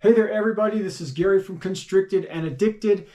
Hey there, everybody. This is Gary from Constricted and Addicted.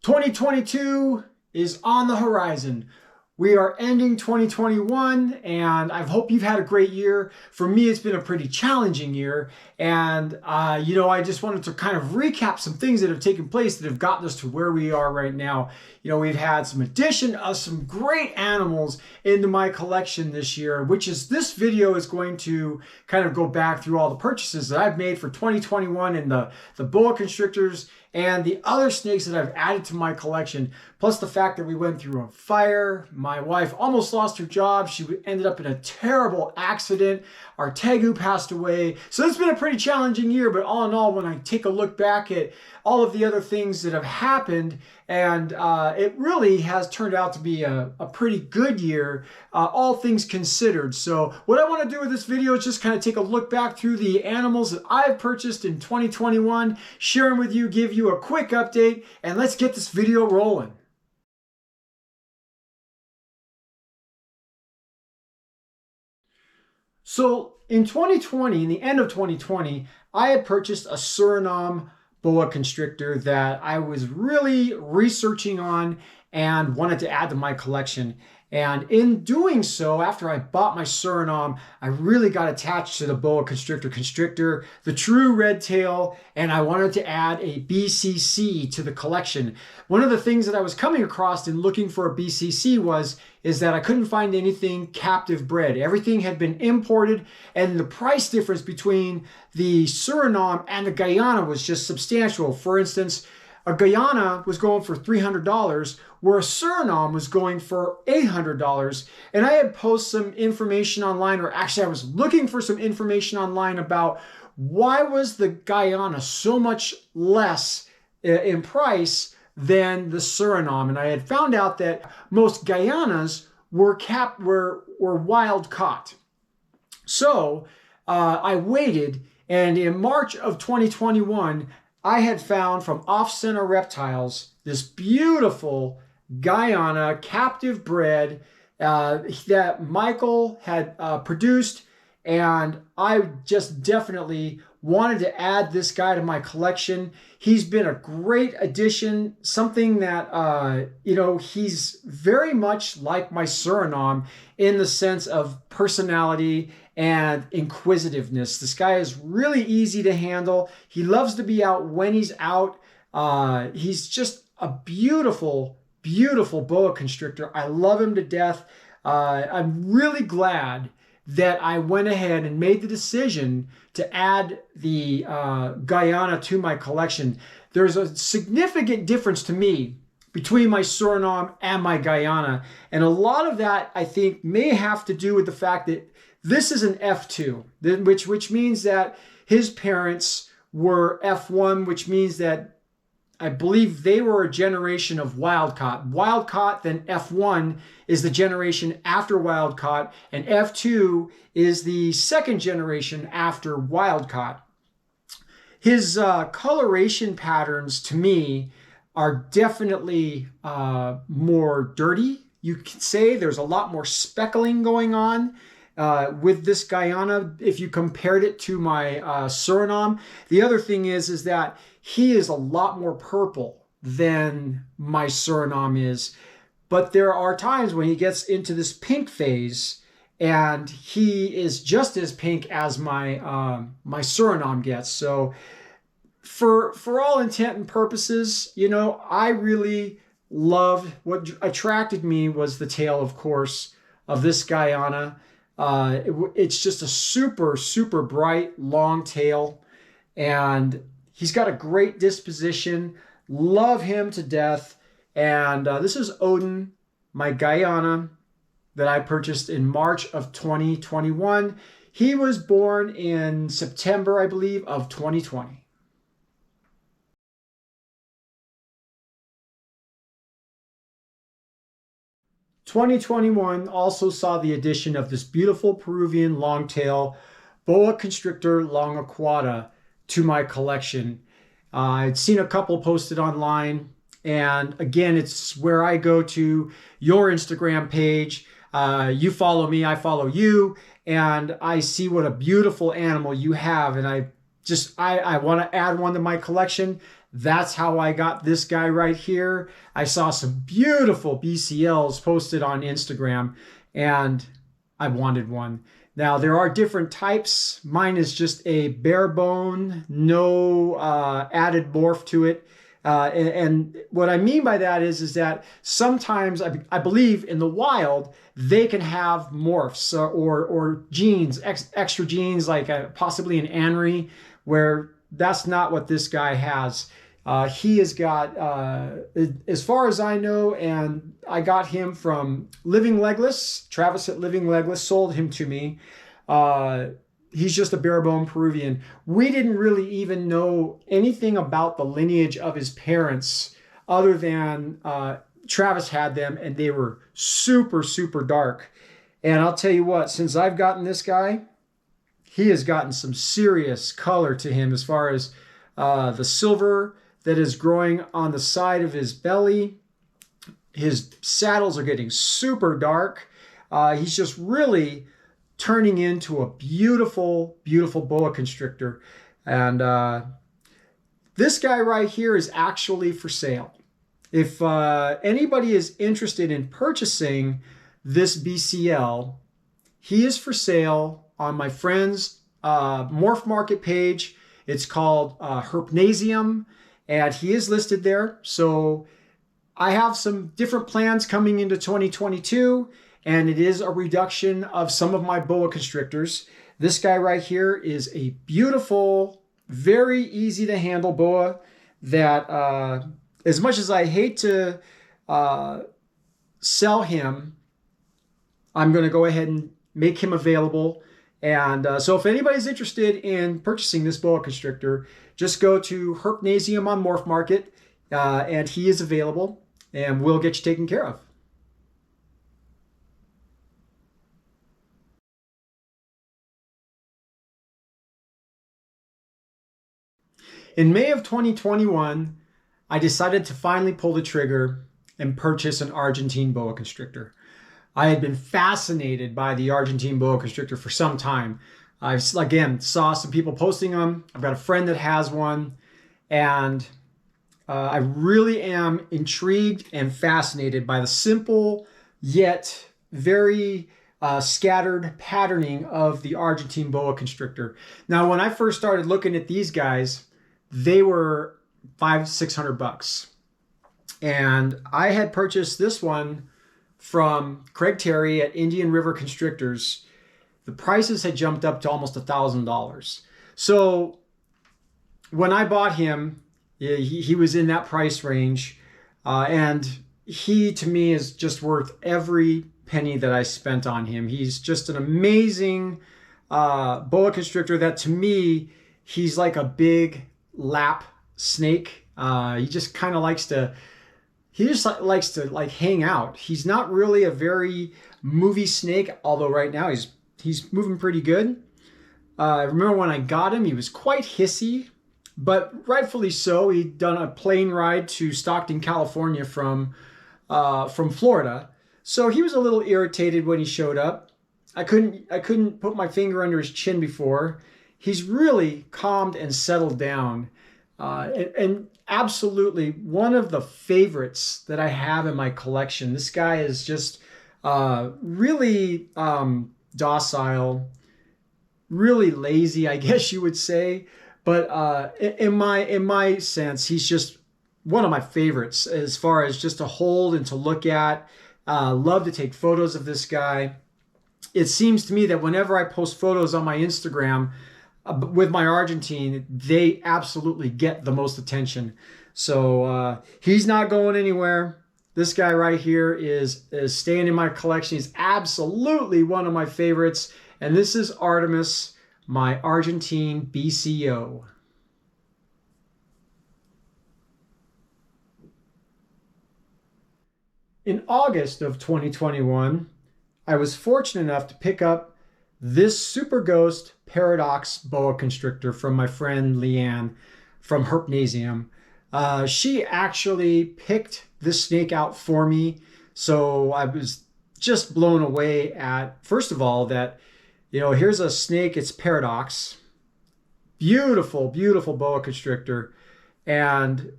2022 is on the horizon. We are ending 2021, and I hope you've had a great year. For me, it's been a pretty challenging year. And, I just wanted to kind of recap some things that have taken place that have gotten us to where we are right now. We've had some addition of some great animals into my collection this year, which is this video is going to kind of go back through all the purchases that I've made for 2021 and the boa constrictors and the other snakes that I've added to my collection, plus the fact that we went through a fire. My wife almost lost her job. She ended up in a terrible accident. Our tegu passed away. So it's been a pretty challenging year, but all in all, when I take a look back at all of the other things that have happened, and it really has turned out to be a pretty good year, all things considered. So what I want to do with this video is just kind of take a look back through the animals that I've purchased in 2021, share them with you, give you a quick update, and let's get this video rolling. So in 2020, in the end of 2020, I had purchased a Suriname boa constrictor that I was really researching on and wanted to add to my collection. And in doing so, after I bought my Suriname, I really got attached to the boa constrictor, the true red tail, and I wanted to add a BCC to the collection. One of the things that I was coming across in looking for a BCC is that I couldn't find anything captive bred. Everything had been imported, and the price difference between the Suriname and the Guyana was just substantial. For instance, a Guyana was going for $300, where a Suriname was going for $800. And I had posted some information online, or actually I was looking for some information online about why was the Guyana so much less in price than the Suriname. And I had found out that most Guyanas were wild caught. So I waited, and in March of 2021, I had found from Off-Center Reptiles this beautiful Guyana captive bred that Michael had produced, and I just definitely wanted to add this guy to my collection. He's been a great addition, something that, he's very much like my Suriname in the sense of personality and inquisitiveness. This guy is really easy to handle. He loves to be out when he's out. He's just a beautiful, beautiful boa constrictor. I love him to death. I'm really glad that I went ahead and made the decision to add the Guyana to my collection. There's a significant difference to me between my Suriname and my Guyana. And a lot of that, I think, may have to do with the fact that this is an F2, which means that his parents were F1, which means that I believe they were a generation of wild caught. Wild caught, then F1 is the generation after wild caught, and F2 is the second generation after wild caught. His coloration patterns, to me, are definitely more dirty. You could say there's a lot more speckling going on with this Guyana if you compared it to my Suriname. The other thing is that he is a lot more purple than my Suriname is. But there are times when he gets into this pink phase, and he is just as pink as my my Suriname gets. So for all intent and purposes, I really loved, what attracted me was the tail, of course, of this Guyana. It's just a super, super bright, long tail, and he's got a great disposition. Love him to death. And this is Odin, my Guyana, that I purchased in March of 2021. He was born in September, I believe, of 2020. '21 also saw the addition of this beautiful Peruvian long-tailed Boa Constrictor longiquata to my collection. I'd seen a couple posted online, and again, it's where I go to your Instagram page. You follow me, I follow you, and I see what a beautiful animal you have, and I I want to add one to my collection. That's how I got this guy right here. I saw some beautiful BCLs posted on Instagram and I wanted one. Now there are different types. Mine is just a bare bone, no added morph to it. And what I mean by that is that sometimes I believe in the wild they can have morphs or genes, extra genes like possibly an anery, where that's not what this guy has. He has got, as far as I know, and I got him from Living Legless. Travis at Living Legless sold him to me. He's just a bare bone Peruvian. We didn't really even know anything about the lineage of his parents other than Travis had them and they were super, super dark. And I'll tell you what, since I've gotten this guy, he has gotten some serious color to him as far as the silver that is growing on the side of his belly. His saddles are getting super dark. He's just really turning into a beautiful, beautiful boa constrictor. And this guy right here is actually for sale. If anybody is interested in purchasing this BCL, he is for sale on my friend's Morph Market page. It's called Herpnasium, and he is listed there. So I have some different plans coming into 2022, and it is a reduction of some of my boa constrictors. This guy right here is a beautiful, very easy to handle boa that, as much as I hate to sell him, I'm going to go ahead and make him available. And so if anybody's interested in purchasing this boa constrictor, just go to Herpnasium on Morph Market, and he is available, and we'll get you taken care of. In May of 2021, I decided to finally pull the trigger and purchase an Argentine boa constrictor. I had been fascinated by the Argentine boa constrictor for some time. I, again, saw some people posting them. I've got a friend that has one, and I really am intrigued and fascinated by the simple yet very scattered patterning of the Argentine boa constrictor. Now, when I first started looking at these guys, they were $500-600, and I had purchased this one from Craig Terry at Indian River Constrictors. The prices had jumped up to almost $1,000. So when I bought him, he was in that price range, and he to me is just worth every penny that I spent on him. He's just an amazing boa constrictor that to me, he's like a big lap snake. He just kind of likes to like hang out. He's not really a very movie snake, although right now he's moving pretty good. I remember when I got him, he was quite hissy, but rightfully so. He'd done a plane ride to Stockton, California from Florida, so he was a little irritated when he showed up. I couldn't put my finger under his chin before. He's really calmed and settled down, and absolutely one of the favorites that I have in my collection. This guy is just really docile, really lazy, I guess you would say. But in my sense, he's just one of my favorites as far as just to hold and to look at. Love to take photos of this guy. It seems to me that whenever I post photos on my Instagram with my Argentine, they absolutely get the most attention. So he's not going anywhere. This guy right here is staying in my collection. He's absolutely one of my favorites. And this is Artemis, my Argentine BCO. In August of 2021, I was fortunate enough to pick up this Super Ghost Paradox boa constrictor from my friend Leanne from Herpnasium. She actually picked this snake out for me, so I was just blown away at, first of all, that, you know, here's a snake, it's Paradox. Beautiful, beautiful boa constrictor. And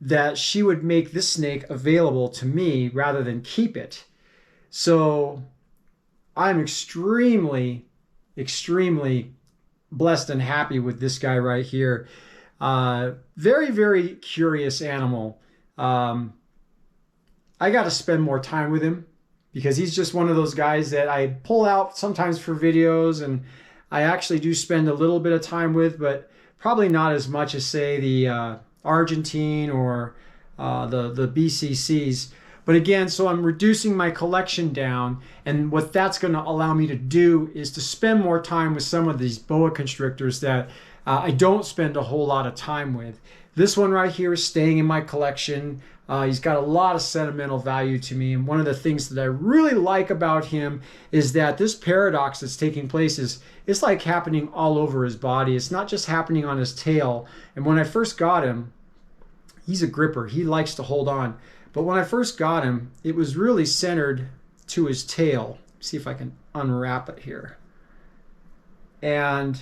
that she would make this snake available to me rather than keep it. So I'm extremely, extremely blessed and happy with this guy right here. Very, very curious animal. Um, I got to spend more time with him because he's just one of those guys that I pull out sometimes for videos, and I actually do spend a little bit of time with, but probably not as much as, say, the Argentine or the BCCs. But again, so I'm reducing my collection down, and what that's going to allow me to do is to spend more time with some of these boa constrictors that I don't spend a whole lot of time with. This one right here is staying in my collection. He's got a lot of sentimental value to me, and one of the things that I really like about him is that this paradox that's taking place is it's like happening all over his body. It's not just happening on his tail. And when I first got him, he's a gripper. He likes to hold on. But when I first got him, it was really centered to his tail. See if I can unwrap it here. And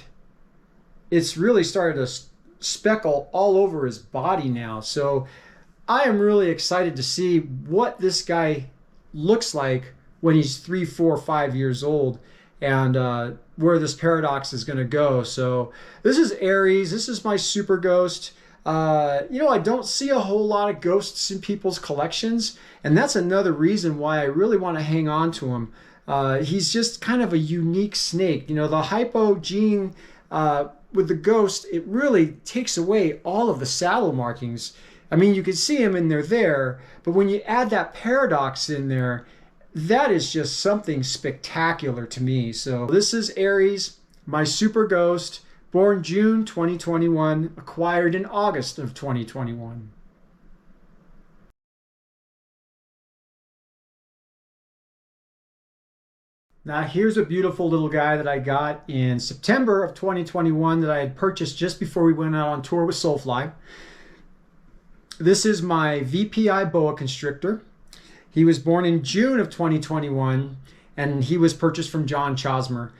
it's really started to speckle all over his body now. So I am really excited to see what this guy looks like when he's 3, 4, 5 years old, and where this paradox is going to go. So this is Aries. This is my super ghost. I don't see a whole lot of ghosts in people's collections, and that's another reason why I really want to hang on to him. He's just kind of a unique snake. The hypo gene with the ghost, it really takes away all of the saddle markings. I mean, you can see them and they're there, but when you add that paradox in there, that is just something spectacular to me. So this is Aries, my super ghost. Born June 2021, acquired in August of 2021. Now here's a beautiful little guy that I got in September of 2021 that I had purchased just before we went out on tour with Soulfly. This is my VPI boa constrictor. He was born in June of 2021, and he was purchased from John Chausmer.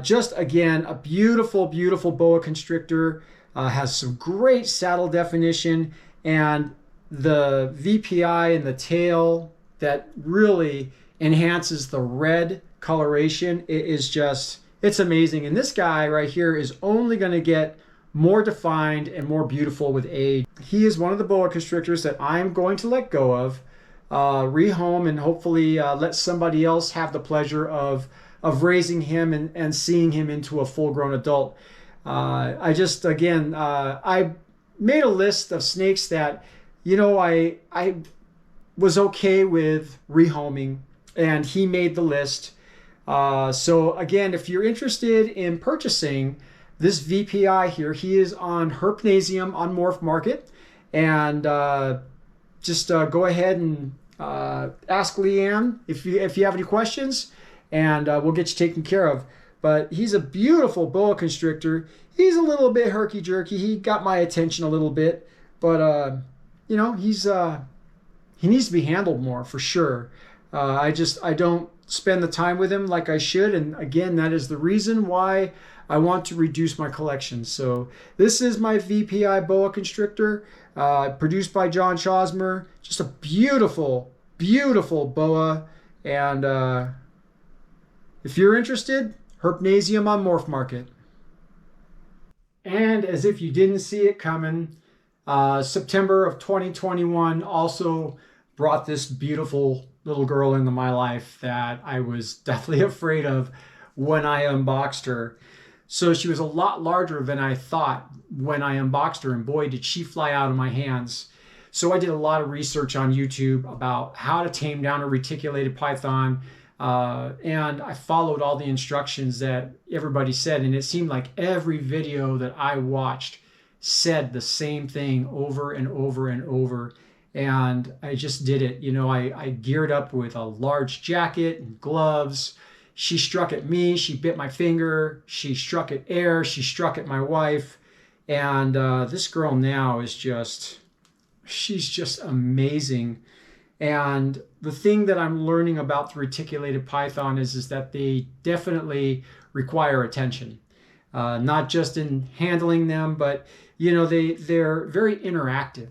Just again, a beautiful, beautiful boa constrictor. Has some great saddle definition, and the VPI and the tail that really enhances the red coloration. It's amazing. And this guy right here is only going to get more defined and more beautiful with age. He is one of the boa constrictors that I'm going to let go of, rehome, and hopefully let somebody else have the pleasure of raising him and seeing him into a full-grown adult. I made a list of snakes that, I was okay with rehoming, and he made the list. So again, if you're interested in purchasing this VPI here, he is on Herpnasium on Morph Market, and just go ahead and ask Leanne if you have any questions, and we'll get you taken care of. But he's a beautiful boa constrictor. He's a little bit herky-jerky. He got my attention a little bit, but he needs to be handled more for sure. I don't spend the time with him like I should, and again, that is the reason why I want to reduce my collection. So this is my VPI boa constrictor, produced by John Chausmer. Just a beautiful, beautiful boa, and if you're interested, Herpnasium on Morph Market. And as if you didn't see it coming, September of 2021 also brought this beautiful little girl into my life that I was deathly afraid of when I unboxed her. So she was a lot larger than I thought when I unboxed her, and boy, did she fly out of my hands. So I did a lot of research on YouTube about how to tame down a reticulated python, and I followed all the instructions that everybody said, and it seemed like every video that I watched said the same thing over and over and over. And I just did it. I geared up with a large jacket and gloves. She struck at me. She bit my finger. She struck at air. She struck at my wife. And this girl now she's just amazing. And the thing that I'm learning about the reticulated python is that they definitely require attention. not just in handling them, but they're very interactive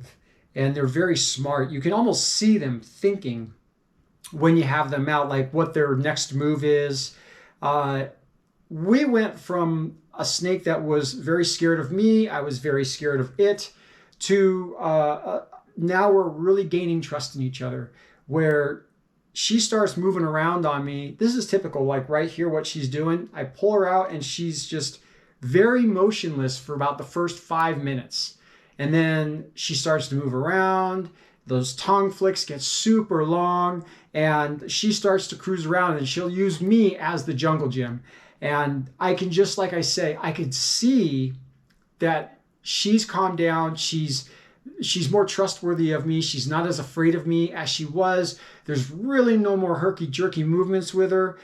and they're very smart. You can almost see them thinking when you have them out, like what their next move is. We went from a snake that was very scared of me, I was very scared of it, to now we're really gaining trust in each other, where she starts moving around on me. This is typical, like right here, what she's doing. I pull her out and she's just very motionless for about the first 5 minutes. And then she starts to move around. Those tongue flicks get super long and she starts to cruise around and she'll use me as the jungle gym. And I can, just like I say, I could see that she's calmed down. She's more trustworthy of me. She's not as afraid of me as she was. There's really no more herky-jerky movements with her.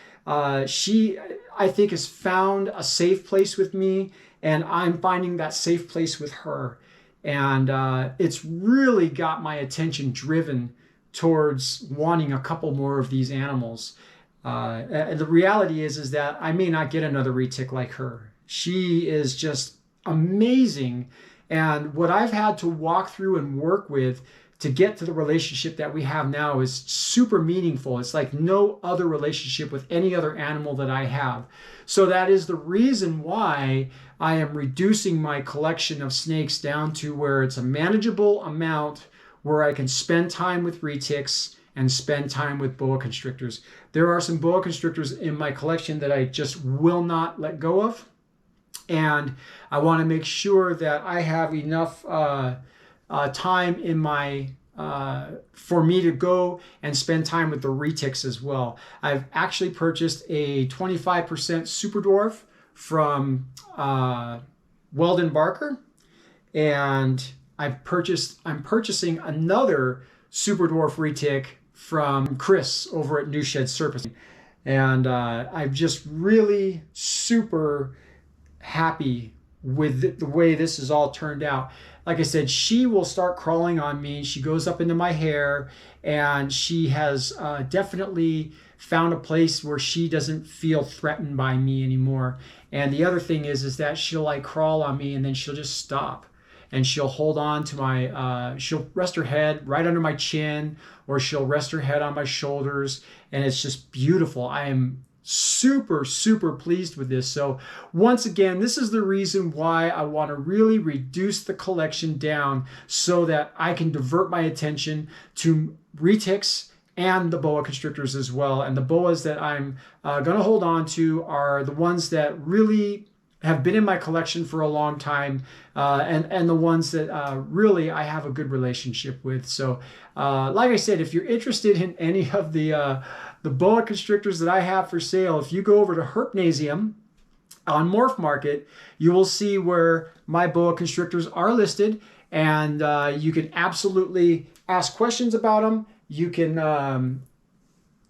She, I think, has found a safe place with me, and I'm finding that safe place with her. And it's really got my attention driven towards wanting a couple more of these animals. And the reality is that I may not get another retic like her. She is just amazing. And what I've had to walk through and work with to get to the relationship that we have now is super meaningful. It's like no other relationship with any other animal that I have. So that is the reason why I am reducing my collection of snakes down to where it's a manageable amount, where I can spend time with retics and spend time with boa constrictors. There are some boa constrictors in my collection that I just will not let go of. And I want to make sure that I have enough time in my for me to go and spend time with the retics as well. I've actually purchased a 25% super dwarf from Weldon Barker, and I'm purchasing another super dwarf retic from Chris over at New Shed Surface. And I'm just really super happy with the way this has all turned out. Like I said, she will start crawling on me. She goes up into my hair, and she has definitely found a place where she doesn't feel threatened by me anymore. And the other thing is that she'll like crawl on me and then she'll just stop. And she'll hold on to my, she'll rest her head right under my chin, or she'll rest her head on my shoulders. And it's just beautiful. I am super, super pleased with this. So once again, this is the reason why I want to really reduce the collection down so that I can divert my attention to retics and the boa constrictors as well. And the boas that I'm going to hold on to are the ones that really have been in my collection for a long time, and the ones that really I have a good relationship with. So like I said, if you're interested in any of the boa constrictors that I have for sale, if you go over to Herpnasium on Morph Market, you will see where my boa constrictors are listed, and you can absolutely ask questions about them. You can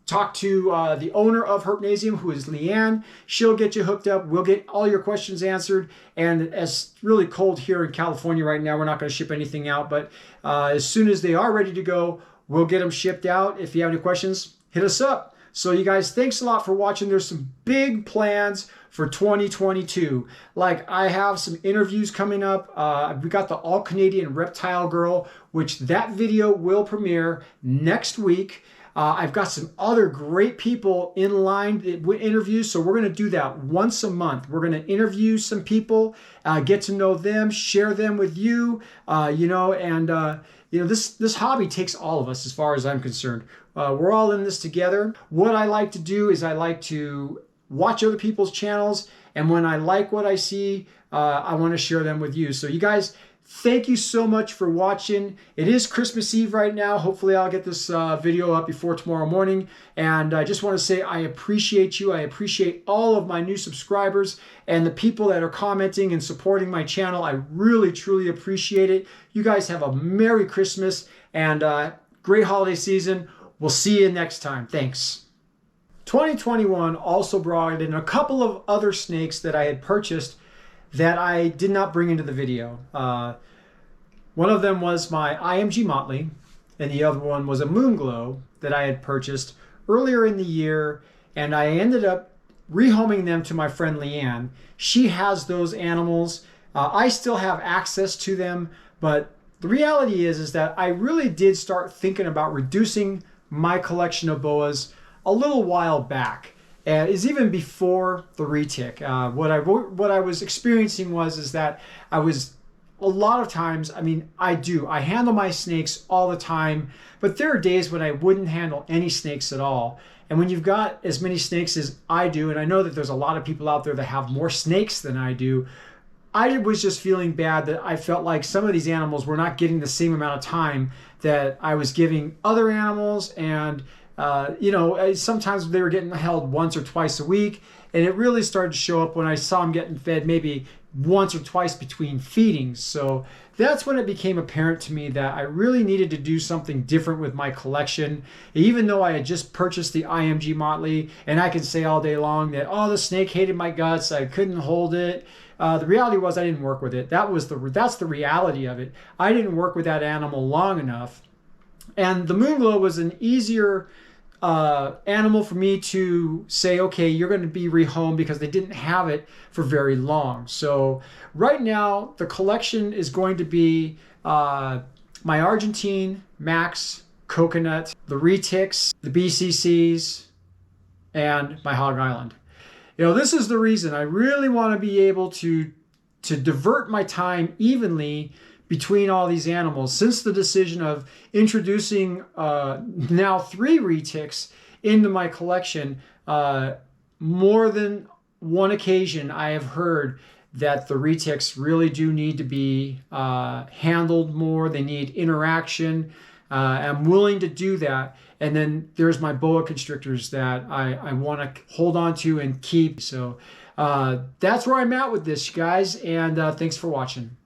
talk to the owner of Herpnasium, who is Leanne. She'll get you hooked up. We'll get all your questions answered. And as it's really cold here in California right now, we're not going to ship anything out. But as soon as they are ready to go, we'll get them shipped out. If you have any questions, hit us up. So you guys, thanks a lot for watching. There's some big plans for 2022. Like, I have some interviews coming up. We got the All Canadian Reptile Girl, which that video will premiere next week. I've got some other great people in line with interviews, so we're going to do that once a month. We're going to interview some people, get to know them, share them with you, this hobby takes all of us as far as I'm concerned. We're all in this together. What I like to do is I like to watch other people's channels, and when I like what I see, I want to share them with you. So you guys, thank you so much for watching. It is Christmas Eve right now. Hopefully I'll get this video up before tomorrow morning. And I just want to say I appreciate you. I appreciate all of my new subscribers and the people that are commenting and supporting my channel. I really, truly appreciate it. You guys have a Merry Christmas and great holiday season. We'll see you next time. Thanks. 2021 also brought in a couple of other snakes that I had purchased that I did not bring into the video. One of them was my IMG Motley, and the other one was a Moonglow that I had purchased earlier in the year, and I ended up rehoming them to my friend Leanne. She has those animals. I still have access to them, but the reality is that I really did start thinking about reducing my collection of boas a little while back. And is even before the retic. What I was experiencing is that I was a lot of times, I handle my snakes all the time, but there are days when I wouldn't handle any snakes at all. And when you've got as many snakes as I do, and I know that there's a lot of people out there that have more snakes than I do, I was just feeling bad that I felt like some of these animals were not getting the same amount of time that I was giving other animals. And sometimes they were getting held once or twice a week, and it really started to show up when I saw them getting fed maybe once or twice between feedings. So that's when it became apparent to me that I really needed to do something different with my collection. Even though I had just purchased the IMG Motley, and I can say all day long that, oh, the snake hated my guts, I couldn't hold it. The reality was I didn't work with it. That's the reality of it. I didn't work with that animal long enough. And the Moonglow was an easier animal for me to say, okay, you're going to be rehomed, because they didn't have it for very long. So right now, the collection is going to be my Argentine, Max, Coconut, the Retics, the BCCs, and my Hog Island. This is the reason I really want to be able to divert my time evenly between all these animals. Since the decision of introducing now 3 retics into my collection, more than one occasion I have heard that the retics really do need to be handled more. They need interaction. I'm willing to do that. And then there's my boa constrictors that I want to hold on to and keep. So that's where I'm at with this, guys. And thanks for watching.